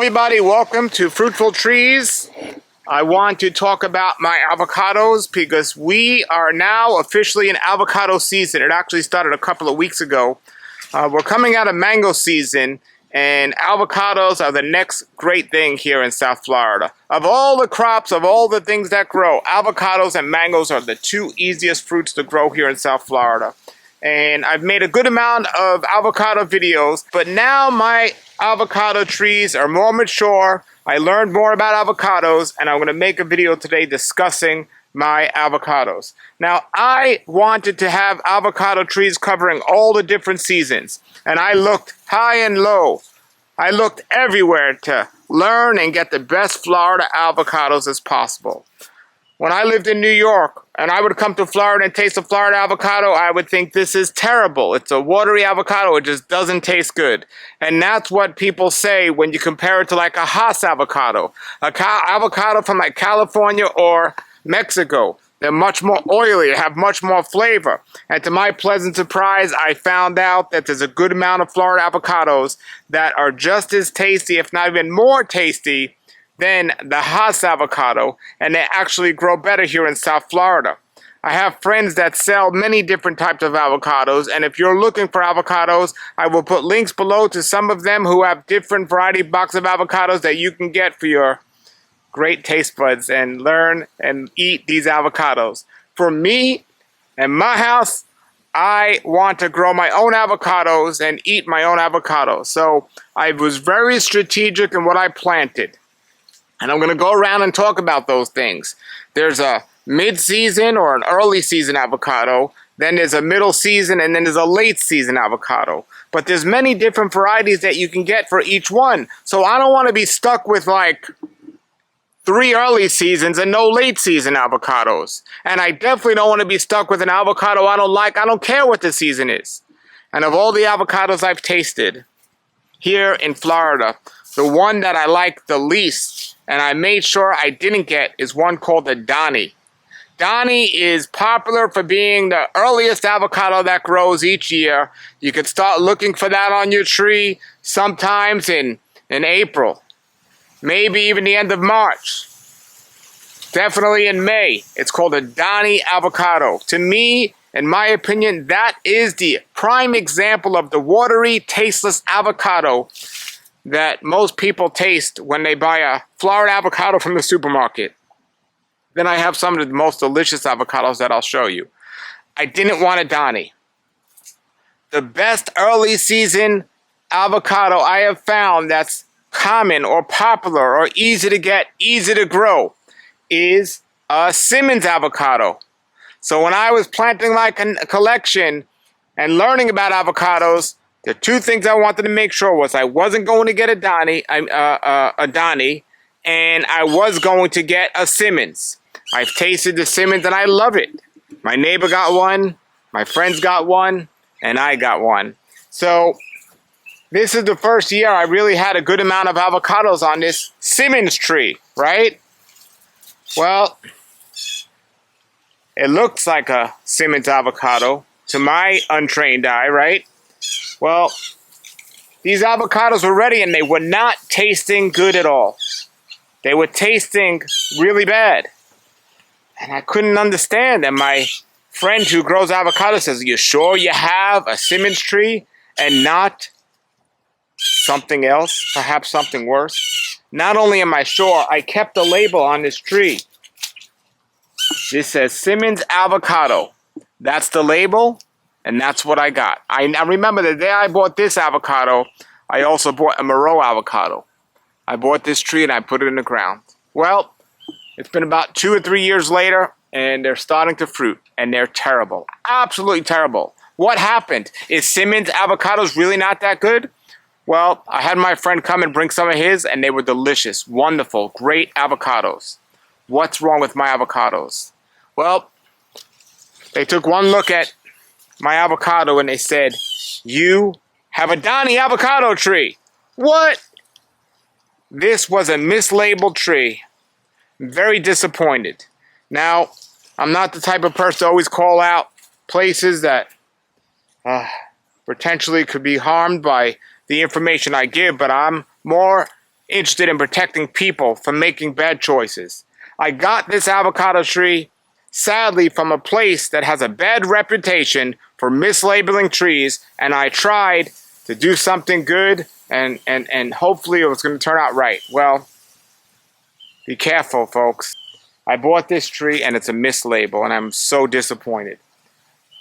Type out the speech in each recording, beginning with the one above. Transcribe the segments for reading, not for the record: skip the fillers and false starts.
everybody, welcome to Fruitful Trees. I want to talk about my avocados because we are now officially in avocado season. It actually started a couple of weeks ago. We're coming out of mango season, and avocados are the next great thing here in South Florida. Of all the crops, of all the things that grow, avocados and mangoes are the two easiest fruits to grow here in South Florida. And I've made a good amount of avocado videos, but now my avocado trees are more mature. I learned more about avocados, and I'm going to make a video today discussing my avocados. Now, I wanted to have avocado trees covering all the different seasons, and I looked high and low. I looked everywhere to learn and get the best Florida avocados as possible. When I lived in New York and I would come to Florida and taste a Florida avocado, I would think this is terrible. It's a watery avocado. It just doesn't taste good. And that's what people say when you compare it to like a Hass avocado. Avocado from like California or Mexico. They're much more oily, have much more flavor. And to my pleasant surprise, I found out that there's a good amount of Florida avocados that are just as tasty, if not even more tasty, than the Hass avocado, and they actually grow better here in South Florida. I have friends that sell many different types of avocados, and if you're looking for avocados, I will put links below to some of them who have different variety box of avocados that you can get for your great taste buds and learn and eat these avocados. For me and my house, I want to grow my own avocados and eat my own avocados. So I was very strategic in what I planted. And I'm going to go around and talk about those things. There's a mid-season or an early season avocado, then there's a middle season, and then there's a late season avocado. But there's many different varieties that you can get for each one. So I don't want to be stuck with like 3 early seasons and no late season avocados. And I definitely don't want to be stuck with an avocado I don't like. I don't care what the season is. And of all the avocados I've tasted here in Florida, the one that I like the least, and I made sure I didn't get, is one called the Donnie. Donnie is popular for being the earliest avocado that grows each year. You can start looking for that on your tree sometimes in April. Maybe even the end of March. Definitely in May. It's called a Donnie avocado. To me, in my opinion, that is the prime example of the watery, tasteless avocado that most people taste when they buy a Florida avocado from the supermarket. Then I have some of the most delicious avocados that I'll show you. I didn't want a Donnie. The best early season avocado I have found that's common or popular or easy to get, easy to grow, is a Simmons avocado. So when I was planting my collection and learning about avocados, the two things I wanted to make sure was I wasn't going to get a Donnie, and I was going to get a Simmons. I've tasted the Simmons and I love it. My neighbor got one, my friends got one, and I got one. So this is the first year I really had a good amount of avocados on this Simmons tree, right? Well, it looks like a Simmons avocado to my untrained eye, right? Well, these avocados were ready and they were not tasting good at all. They were tasting really bad. And I couldn't understand. And my friend who grows avocados says, "Are you sure you have a Simmons tree and not something else, perhaps something worse?" Not only am I sure, I kept the label on this tree. This says Simmons avocado. That's the label. And that's what I got. I remember the day I bought this avocado, I also bought a Moreau avocado. I bought this tree and I put it in the ground. Well, it's been about 2 or 3 years later, and they're starting to fruit, and they're terrible. Absolutely terrible. What happened? Is Simmons avocados really not that good? Well, I had my friend come and bring some of his, and they were delicious, wonderful, great avocados. What's wrong with my avocados? Well, they took one look at my avocado and they said, "You have a Donnie avocado tree." What? This was a mislabeled tree. Very disappointed. Now, I'm not the type of person to always call out places that potentially could be harmed by the information I give, but I'm more interested in protecting people from making bad choices. I got this avocado tree, sadly, from a place that has a bad reputation for mislabeling trees, and I tried to do something good, and hopefully it was going to turn out right. Well, be careful, folks. I bought this tree, and it's a mislabel, and I'm so disappointed.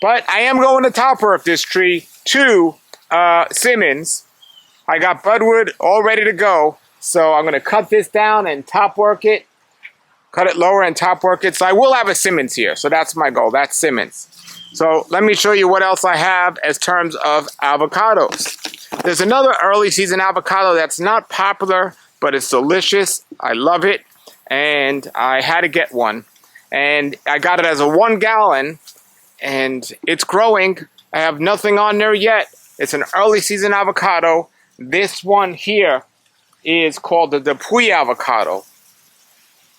But I am going to top work this tree to Simmons. I got budwood all ready to go, so I'm going to cut this down and top work it. Cut it lower and top work it. So I will have a Simmons here, so that's my goal. That's Simmons. So let me show you what else I have as terms of avocados. There's another early season avocado that's not popular, but it's delicious. I love it, and I had to get one. And I got it as a 1 gallon, and it's growing. I have nothing on there yet. It's an early season avocado. This one here is called the Dupuy avocado.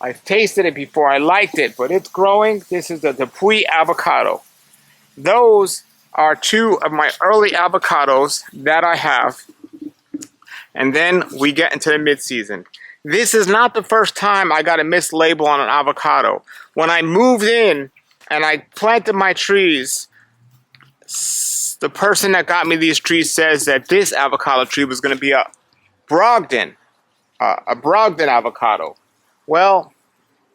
I've tasted it before. I liked it, but it's growing. This is the Dupuy avocado. Those are 2 of my early avocados that I have. And then we get into the mid-season. This is not the first time I got a mislabel on an avocado. When I moved in and I planted my trees, the person that got me these trees says that this avocado tree was going to be a Brogdon avocado. Well,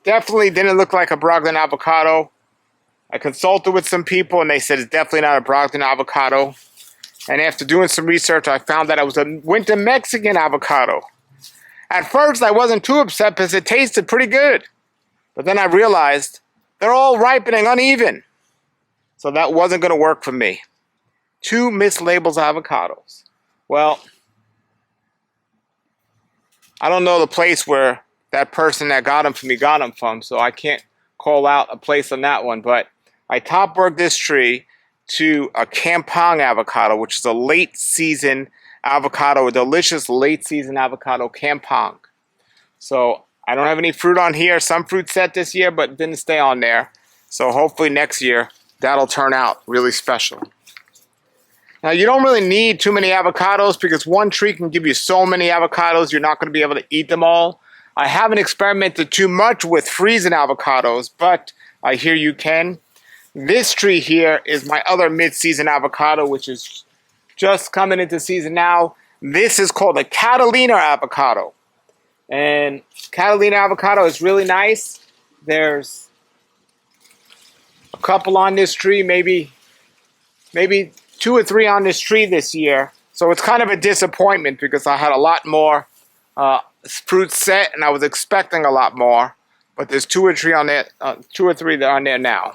definitely didn't look like a Brogdon avocado. I consulted with some people, and they said it's definitely not a Brogdon avocado. And after doing some research, I found that it was a winter Mexican avocado. At first, I wasn't too upset because it tasted pretty good. But then I realized they're all ripening uneven. So that wasn't going to work for me. 2 mislabels avocados. Well, I don't know the place where that person that got them for me got them from, so I can't call out a place on that one. But I top worked this tree to a Kampong avocado, which is a late season avocado, a delicious late season avocado, Kampong. So I don't have any fruit on here. Some fruit set this year, but didn't stay on there. So hopefully next year that'll turn out really special. Now, you don't really need too many avocados because one tree can give you so many avocados, you're not going to be able to eat them all. I haven't experimented too much with freezing avocados, but I hear you can. This tree here is my other mid-season avocado, which is just coming into season now. This is called a Catalina avocado. And Catalina avocado is really nice. There's a couple on this tree, maybe 2 or 3 on this tree this year. So it's kind of a disappointment because I had a lot more fruit set and I was expecting a lot more. But there's 2 or 3 on there, 2 or 3 that are on there now.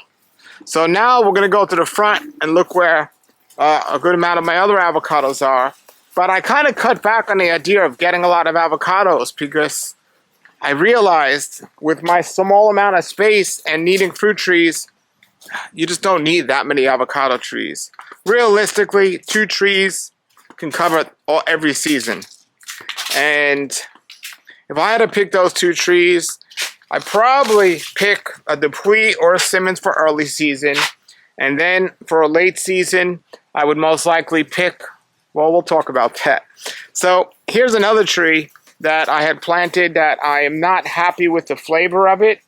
So now we're going to go to the front and look where a good amount of my other avocados are. But I kind of cut back on the idea of getting a lot of avocados because I realized with my small amount of space and needing fruit trees, you just don't need that many avocado trees. Realistically, 2 trees can cover every season. And if I had to pick those 2 trees, I'd probably pick a Dupuy or a Simmons for early season. And then for a late season, I would most likely pick, well, we'll talk about that. So here's another tree that I had planted that I am not happy with the flavor of it.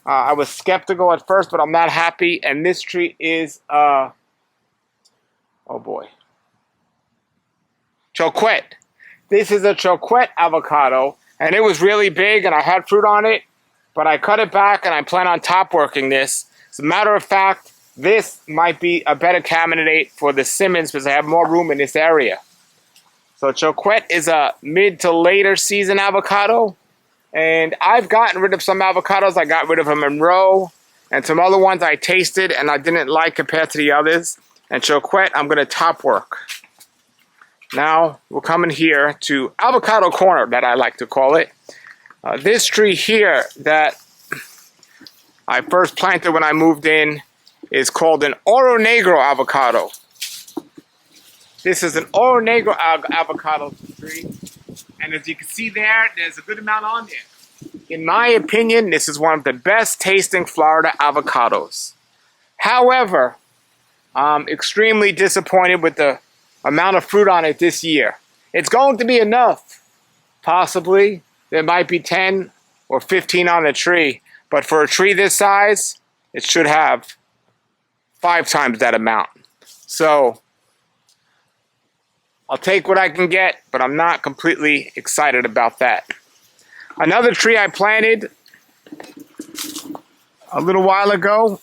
I was skeptical at first, but I'm not happy. And this tree is, oh boy, Choquette. This is a Choquette avocado, and it was really big, and I had fruit on it, but I cut it back, and I plan on top working this. As a matter of fact, this might be a better candidate for the Simmons because I have more room in this area. So Choquette is a mid to later season avocado. And I've gotten rid of some avocados. I got rid of a Monroe and some other ones I tasted and I didn't like compared to the others. And Choquette, I'm going to top work. Now we're coming here to Avocado Corner, that I like to call it. This tree here that I first planted when I moved in is called an Oro Negro avocado. This is an Oro Negro avocado tree. And as you can see there, there's a good amount on there. In my opinion, this is one of the best tasting Florida avocados. However, I'm extremely disappointed with the amount of fruit on it this year. It's going to be enough Possibly. There might be 10 or 15 on the tree. But for a tree this size, it should have 5 times that amount. So I'll take what I can get, but I'm not completely excited about that. Another tree I planted a little while ago.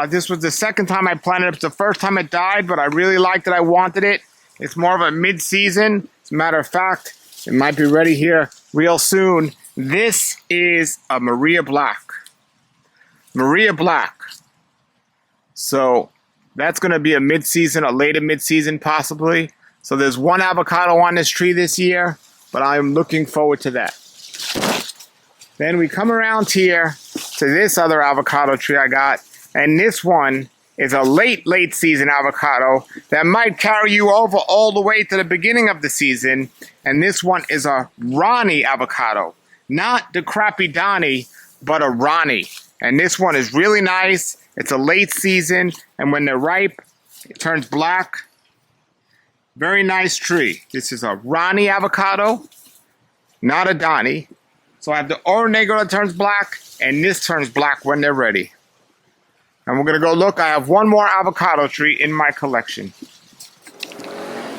This was the second time I planted it. It's the first time it died, but I really liked it. I wanted it. It's more of a mid-season. As a matter of fact, it might be ready here real soon. This is a Maria Black. Maria Black. So that's going to be a mid-season, a later mid-season possibly. So there's one avocado on this tree this year, but I'm looking forward to that. Then we come around here to this other avocado tree I got, and this one is a late season avocado that might carry you over all the way to the beginning of the season. And this one is a Ronnie avocado, not the crappy Donnie, but a Ronnie. And this one is really nice. It's a late season, and when they're ripe, it turns black. Very nice tree. This is a Ronnie avocado, not a Donnie. So I have the Oro Negro that turns black, and this turns black when they're ready. And we're going to go look. I have one more avocado tree in my collection.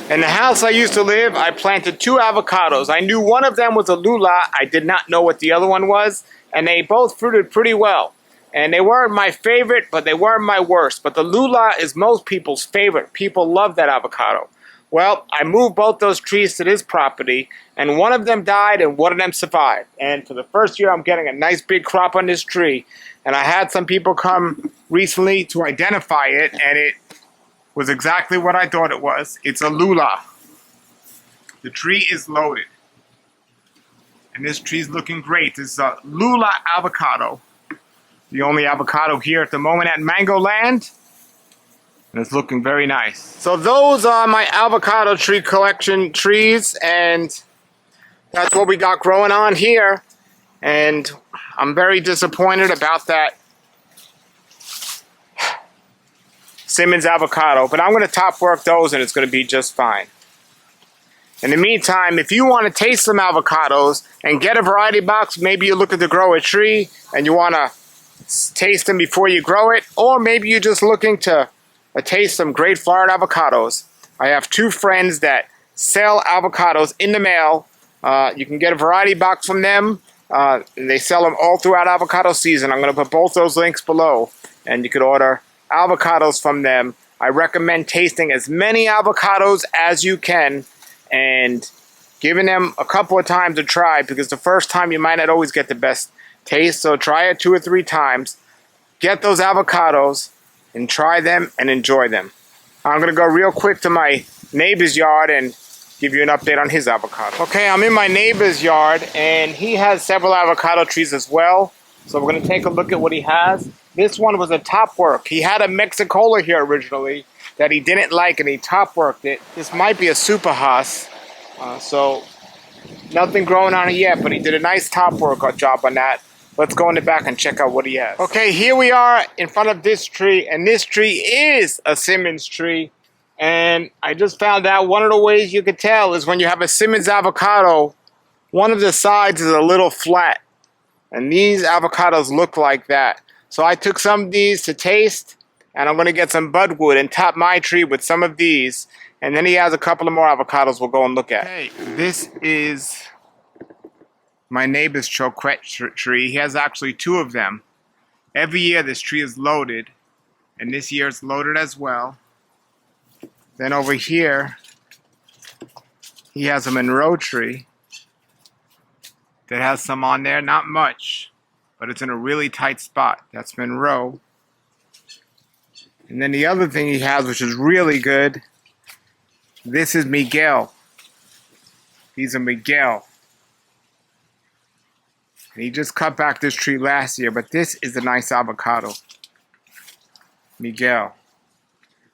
In the house I used to live, I planted 2 avocados. I knew one of them was a Lula. I did not know what the other one was. And they both fruited pretty well. And they weren't my favorite, but they weren't my worst. But the Lula is most people's favorite. People love that avocado. Well, I moved both those trees to this property, and one of them died and one of them survived. And for the first year, I'm getting a nice big crop on this tree. And I had some people come recently to identify it, and it was exactly what I thought it was. It's a Lula. The tree is loaded. And this tree's looking great. This is a Lula avocado. The only avocado here at the moment at Mango Land. And it's looking very nice. So those are my avocado tree collection trees, and that's what we got growing on here. And I'm very disappointed about that Simmons avocado, but I'm going to top work those and it's going to be just fine. In the meantime, if you want to taste some avocados and get a variety box, maybe you're looking to grow a tree and you want to taste them before you grow it, or maybe you're just looking to taste some great Florida avocados. I have 2 friends that sell avocados in the mail. You can get a variety box from them. They sell them all throughout avocado season. I'm going to put both those links below, and you could order avocados from them. I recommend tasting as many avocados as you can and giving them a couple of times to try, because the first time you might not always get the best taste. So try it 2 or 3 times. Get those avocados and try them and enjoy them. I'm going to go real quick to my neighbor's yard and give you an update on his avocado. Okay, I'm in my neighbor's yard, and he has several avocado trees as well. So we're going to take a look at what he has. This one was a top work. He had a Mexicola here originally that he didn't like, and he top worked it. This might be a Super Haas, so nothing growing on it yet, but he did a nice top work job on that. Let's go in the back and check out what he has. Okay, here we are in front of this tree, and this tree is a Simmons tree. And I just found out one of the ways you could tell is when you have a Simmons avocado, one of the sides is a little flat. And these avocados look like that. So I took some of these to taste, and I'm going to get some budwood and top my tree with some of these. And then he has a couple of more avocados we'll go and look at. Okay, this is my neighbor's choquette tree. He has actually 2 of them. Every year this tree is loaded, and this year it's loaded as well. Then over here, he has a Monroe tree that has some on there, not much, but it's in a really tight spot. That's Monroe. And then the other thing he has, which is really good, this is Miguel. These are Miguel. And he just cut back this tree last year, but this is a nice avocado. Miguel.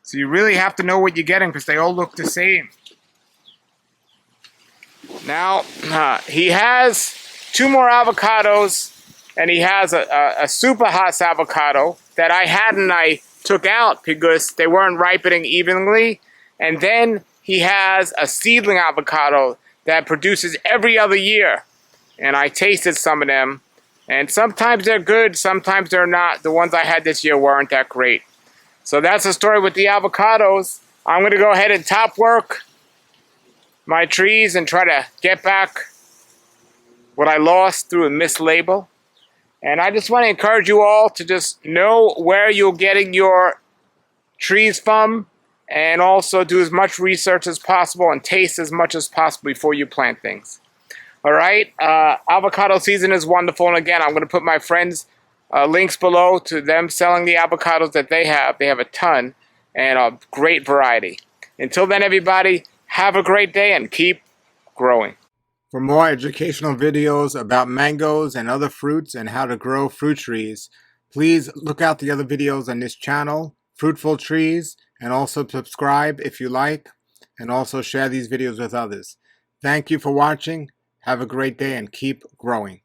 So you really have to know what you're getting because they all look the same. Now, he has 2 more avocados, and he has a Super Haas avocado that I had and I took out because they weren't ripening evenly. And then he has a seedling avocado that produces every other year. And I tasted some of them. And sometimes they're good, sometimes they're not. The ones I had this year weren't that great. So that's the story with the avocados. I'm going to go ahead and top work my trees and try to get back what I lost through a mislabel. And I just want to encourage you all to just know where you're getting your trees from, and also do as much research as possible and taste as much as possible before you plant things. All right, avocado season is wonderful, and again, I'm going to put my friends' links below to them selling the avocados that they have. They have a ton and a great variety. Until then, everybody, have a great day and keep growing. For more educational videos about mangoes and other fruits and how to grow fruit trees, please look out the other videos on this channel, Fruitful Trees, and also subscribe if you like, and also share these videos with others. Thank you for watching. Have a great day and keep growing.